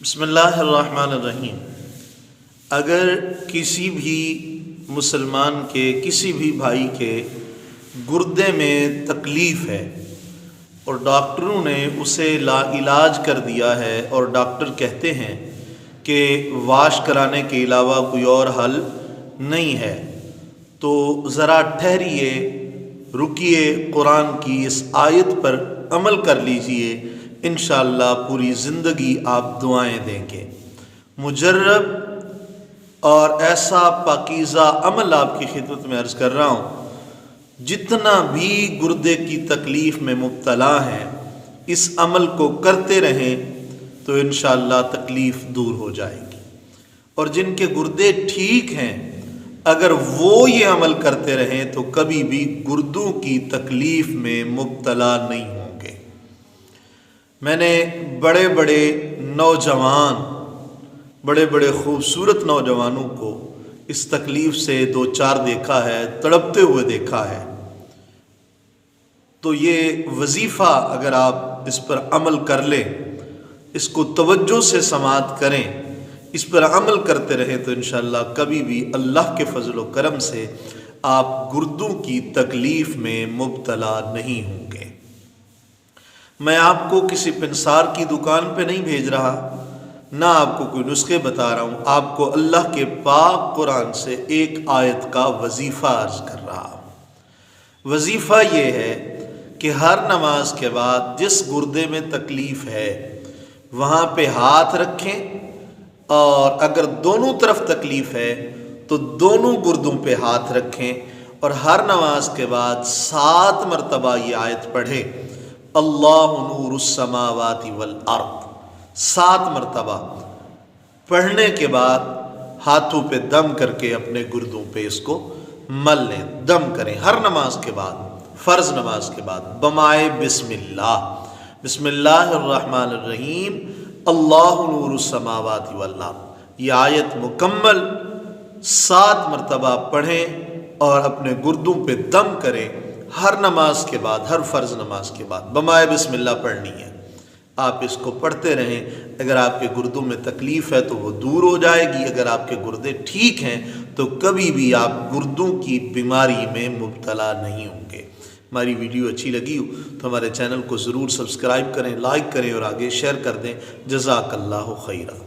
بسم اللہ الرحمن الرحیم۔ اگر کسی بھی مسلمان کے کسی بھی بھائی کے گردے میں تکلیف ہے اور ڈاکٹروں نے اسے لا علاج کر دیا ہے اور ڈاکٹر کہتے ہیں کہ واش کرانے کے علاوہ کوئی اور حل نہیں ہے، تو ذرا ٹھہریے، رکیے، قرآن کی اس آیت پر عمل کر لیجئے، انشاءاللہ پوری زندگی آپ دعائیں دیں گے۔ مجرب اور ایسا پاکیزہ عمل آپ کی خدمت میں عرض کر رہا ہوں، جتنا بھی گردے کی تکلیف میں مبتلا ہیں اس عمل کو کرتے رہیں تو انشاءاللہ تکلیف دور ہو جائے گی، اور جن کے گردے ٹھیک ہیں اگر وہ یہ عمل کرتے رہیں تو کبھی بھی گردوں کی تکلیف میں مبتلا نہیں ہوں گے۔ میں نے بڑے بڑے نوجوان، بڑے بڑے خوبصورت نوجوانوں کو اس تکلیف سے دو چار دیکھا ہے، تڑپتے ہوئے دیکھا ہے۔ تو یہ وظیفہ اگر آپ اس پر عمل کر لیں، اس کو توجہ سے سماعت کریں، اس پر عمل کرتے رہیں تو انشاءاللہ کبھی بھی اللہ کے فضل و کرم سے آپ گردوں کی تکلیف میں مبتلا نہیں ہوں گے۔ میں آپ کو کسی پنسار کی دکان پہ نہیں بھیج رہا، نہ آپ کو کوئی نسخے بتا رہا ہوں، آپ کو اللہ کے پاک قرآن سے ایک آیت کا وظیفہ عرض کر رہا ہوں۔ وظیفہ یہ ہے کہ ہر نماز کے بعد جس گردے میں تکلیف ہے وہاں پہ ہاتھ رکھیں، اور اگر دونوں طرف تکلیف ہے تو دونوں گردوں پہ ہاتھ رکھیں، اور ہر نماز کے بعد 7 مرتبہ یہ آیت پڑھیں، اللہ نور السماوات والارض، 7 مرتبہ پڑھنے کے بعد ہاتھوں پہ دم کر کے اپنے گردوں پہ اس کو مل لیں، دم کریں ہر نماز کے بعد، فرض نماز کے بعد، بمائے بسم اللہ، بسم اللہ الرحمن الرحیم، اللہ نور السماوات والارض۔ یہ آیت مکمل 7 مرتبہ پڑھیں اور اپنے گردوں پہ دم کریں ہر نماز کے بعد، ہر فرض نماز کے بعد بمائے بسم اللہ پڑھنی ہے۔ آپ اس کو پڑھتے رہیں، اگر آپ کے گردوں میں تکلیف ہے تو وہ دور ہو جائے گی، اگر آپ کے گردے ٹھیک ہیں تو کبھی بھی آپ گردوں کی بیماری میں مبتلا نہیں ہوں گے۔ ہماری ویڈیو اچھی لگی ہو تو ہمارے چینل کو ضرور سبسکرائب کریں، لائک کریں اور آگے شیئر کر دیں۔ جزاک اللہ خیرہ۔